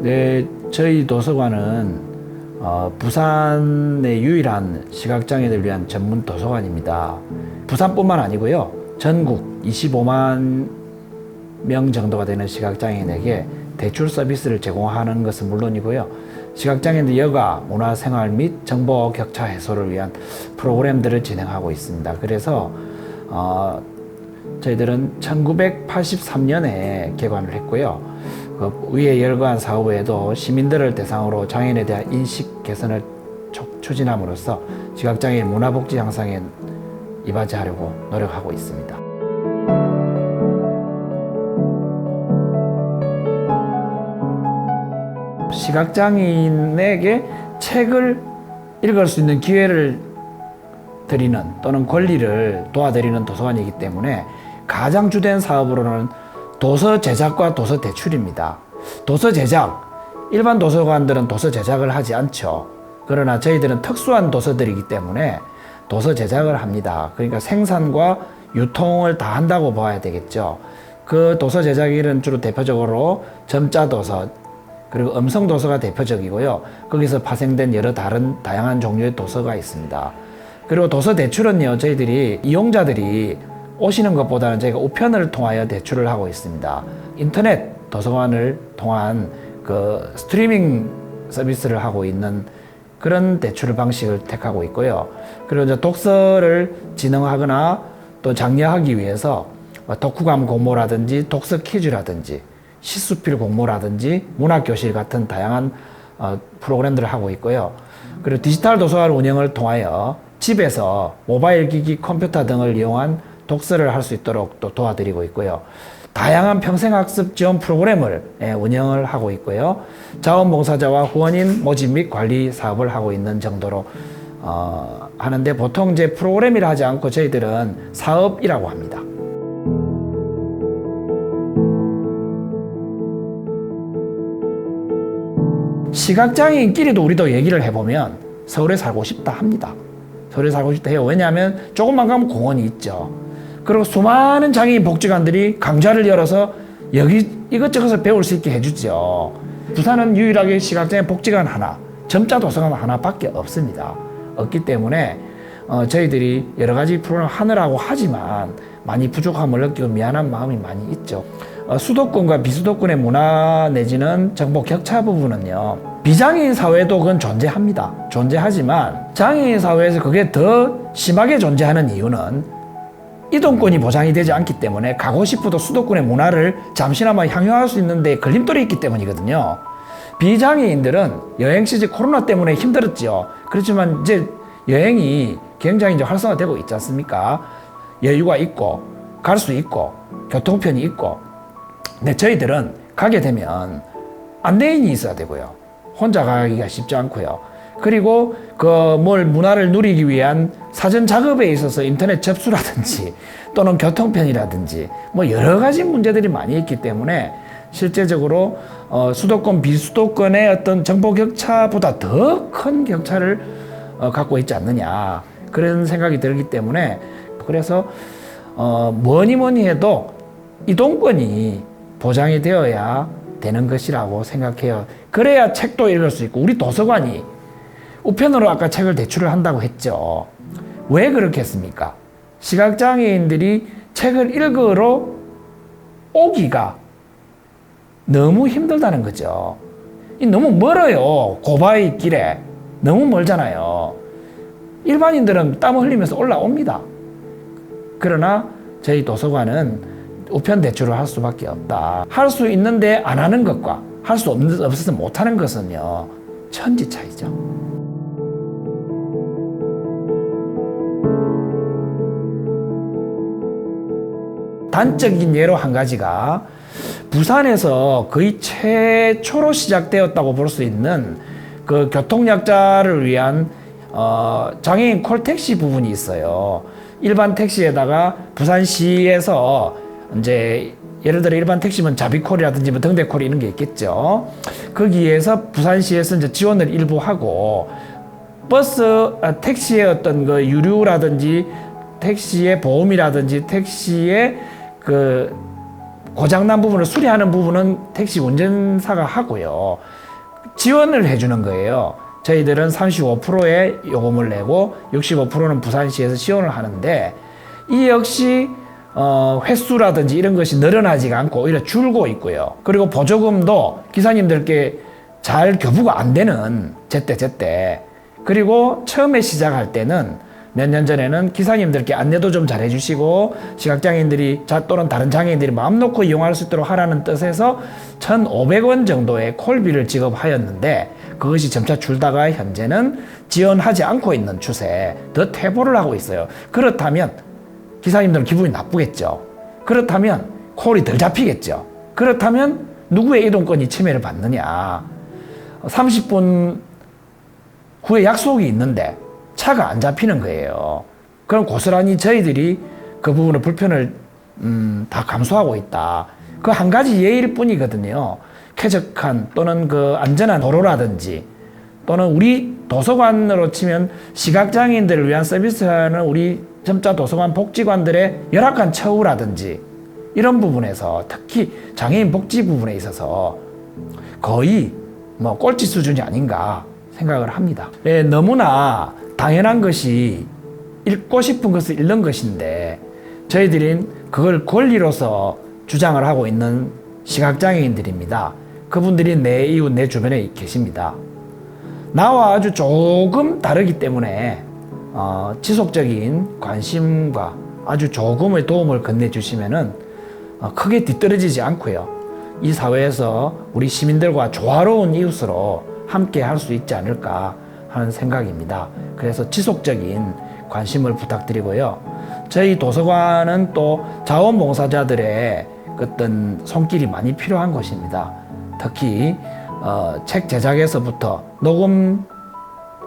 네, 저희 도서관은 부산의 유일한 시각장애인을 위한 전문 도서관입니다. 부산뿐만 아니고요. 전국 25만 명 정도가 되는 시각장애인에게 대출 서비스를 제공하는 것은 물론이고요. 시각장애인들 여가, 문화생활 및 정보 격차 해소를 위한 프로그램들을 진행하고 있습니다. 그래서 저희들은 1983년에 개관을 했고요. 그 위에 열거한 사업 외에도 시민들을 대상으로 장애인에 대한 인식 개선을 추진함으로써 시각장애인 문화복지 향상에 이바지하려고 노력하고 있습니다. 시각장애인에게 책을 읽을 수 있는 기회를 드리는 또는 권리를 도와드리는 도서관이기 때문에 가장 주된 사업으로는 도서 제작과 도서 대출입니다. 도서 제작, 일반 도서관들은 도서 제작을 하지 않죠. 그러나 저희들은 특수한 도서들이기 때문에 도서 제작을 합니다. 그러니까 생산과 유통을 다 한다고 봐야 되겠죠. 그 도서 제작일은 주로 대표적으로 점자 도서, 그리고 음성 도서가 대표적이고요. 거기서 파생된 여러 다양한 종류의 도서가 있습니다. 그리고 도서 대출은요, 저희들이 이용자들이 오시는 것보다는 저희가 우편을 통하여 대출을 하고 있습니다. 인터넷 도서관을 통한 그 스트리밍 서비스를 하고 있는 그런 대출 방식을 택하고 있고요. 그리고 이제 독서를 진흥하거나 또 장려하기 위해서 독후감 공모라든지 독서 퀴즈라든지 시수필 공모라든지 문학교실 같은 다양한 프로그램들을 하고 있고요. 그리고 디지털 도서관 운영을 통하여 집에서 모바일 기기, 컴퓨터 등을 이용한 독서를 할 수 있도록 또 도와드리고 있고요. 다양한 평생학습 지원 프로그램을 운영을 하고 있고요. 자원봉사자와 후원인 모집 및 관리 사업을 하고 있는 정도로 하는데, 보통 이제 프로그램이라 하지 않고 저희들은 사업이라고 합니다. 시각장애인끼리도 우리도 얘기를 해보면 서울에 살고 싶다 합니다. 서울에 살고 싶다 해요. 왜냐하면 조금만 가면 공원이 있죠. 그리고 수많은 장애인 복지관들이 강좌를 열어서 여기 이것저것을 배울 수 있게 해주죠. 부산은 유일하게 시각장애인 복지관 하나, 점자 도서관 하나밖에 없습니다. 없기 때문에 저희들이 여러 가지 프로그램을 하느라고 하지만 많이 부족함을 느끼고 미안한 마음이 많이 있죠. 수도권과 비수도권의 문화 내지는 정보 격차 부분은요, 비장애인 사회도 그건 존재합니다. 존재하지만 장애인 사회에서 그게 더 심하게 존재하는 이유는 이동권이 보장이 되지 않기 때문에 가고 싶어도 수도권의 문화를 잠시나마 향유할 수 있는데 걸림돌이 있기 때문이거든요. 비장애인들은 여행 시즌 코로나 때문에 힘들었죠. 그렇지만 이제 여행이 굉장히 이제 활성화되고 있지 않습니까? 여유가 있고 갈 수 있고 교통편이 있고. 근데 저희들은 가게 되면 안내인이 있어야 되고요. 혼자 가기가 쉽지 않고요. 그리고 문화를 누리기 위한 사전 작업에 있어서 인터넷 접수라든지 또는 교통편이라든지 뭐 여러 가지 문제들이 많이 있기 때문에 실제적으로 수도권, 비수도권의 어떤 정보 격차보다 더 큰 격차를 갖고 있지 않느냐, 그런 생각이 들기 때문에, 그래서 뭐니 해도 이동권이 보장이 되어야 되는 것이라고 생각해요. 그래야 책도 읽을 수 있고, 우리 도서관이 우편으로 아까 책을 대출을 한다고 했죠. 왜 그렇게 했습니까? 시각장애인들이 책을 읽으러 오기가 너무 힘들다는 거죠. 너무 멀어요. 고바위 길에 너무 멀잖아요. 일반인들은 땀을 흘리면서 올라옵니다. 그러나 저희 도서관은 우편 대출을 할 수밖에 없다. 할 수 있는데 안 하는 것과 할 수 없어서 못하는 것은요, 천지 차이죠. 단적인 예로 한 가지가 부산에서 거의 최초로 시작되었다고 볼 수 있는 그 교통약자를 위한 장애인 콜택시 부분이 있어요. 일반 택시에다가 부산시에서 이제 예를 들어 일반 택시면 자비콜이라든지 뭐 등대콜 이런 게 있겠죠. 거기에서 부산시에서 이제 지원을 일부 하고 택시의 어떤 그 유류라든지 택시의 보험이라든지 택시의 그 고장난 부분을 수리하는 부분은 택시 운전사가 하고요. 지원을 해주는 거예요. 저희들은 35%의 요금을 내고 65%는 부산시에서 지원을 하는데 이 역시 횟수라든지 이런 것이 늘어나지가 않고 오히려 줄고 있고요. 그리고 보조금도 기사님들께 잘 교부가 안 되는 제때 그리고 처음에 시작할 때는 몇 년 전에는 기사님들께 안내도 좀 잘 해주시고 시각장애인들이 또는 다른 장애인들이 마음 놓고 이용할 수 있도록 하라는 뜻에서 1,500원 정도의 콜비를 지급하였는데 그것이 점차 줄다가 현재는 지원하지 않고 있는 추세, 더 퇴보를 하고 있어요. 그렇다면 기사님들은 기분이 나쁘겠죠. 그렇다면 콜이 덜 잡히겠죠. 그렇다면 누구의 이동권이 침해를 받느냐. 30분 후에 약속이 있는데 차가 안 잡히는 거예요. 그럼 고스란히 저희들이 그 부분의 불편을 다 감수하고 있다. 그 한 가지 예일 뿐이거든요. 쾌적한 또는 그 안전한 도로라든지 또는 우리 도서관으로 치면 시각장애인들을 위한 서비스하는 우리 점자 도서관 복지관들의 열악한 처우라든지 이런 부분에서 특히 장애인 복지 부분에 있어서 거의 뭐 꼴찌 수준이 아닌가 생각을 합니다. 네, 너무나 당연한 것이 읽고 싶은 것을 읽는 것인데 저희들은 그걸 권리로서 주장을 하고 있는 시각장애인들입니다. 그분들이 내 이웃, 내 주변에 계십니다. 나와 아주 조금 다르기 때문에 지속적인 관심과 아주 조금의 도움을 건네주시면은 크게 뒤떨어지지 않고요. 이 사회에서 우리 시민들과 조화로운 이웃으로 함께 할 수 있지 않을까 하는 생각입니다. 그래서 지속적인 관심을 부탁드리고요. 저희 도서관은 또 자원봉사자들의 어떤 손길이 많이 필요한 곳입니다. 특히 책 제작에서부터 녹음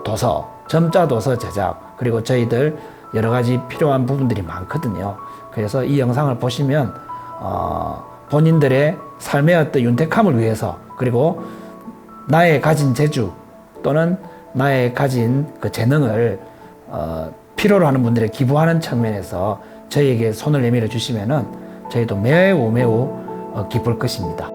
도서, 점자 도서 제작, 그리고 저희들 여러 가지 필요한 부분들이 많거든요. 그래서 이 영상을 보시면 본인들의 삶의 어떤 윤택함을 위해서 그리고 나의 가진 재주 또는 나의 가진 그 재능을 필요로 하는 분들에 기부하는 측면에서 저희에게 손을 내밀어 주시면은 저희도 매우 기쁠 것입니다.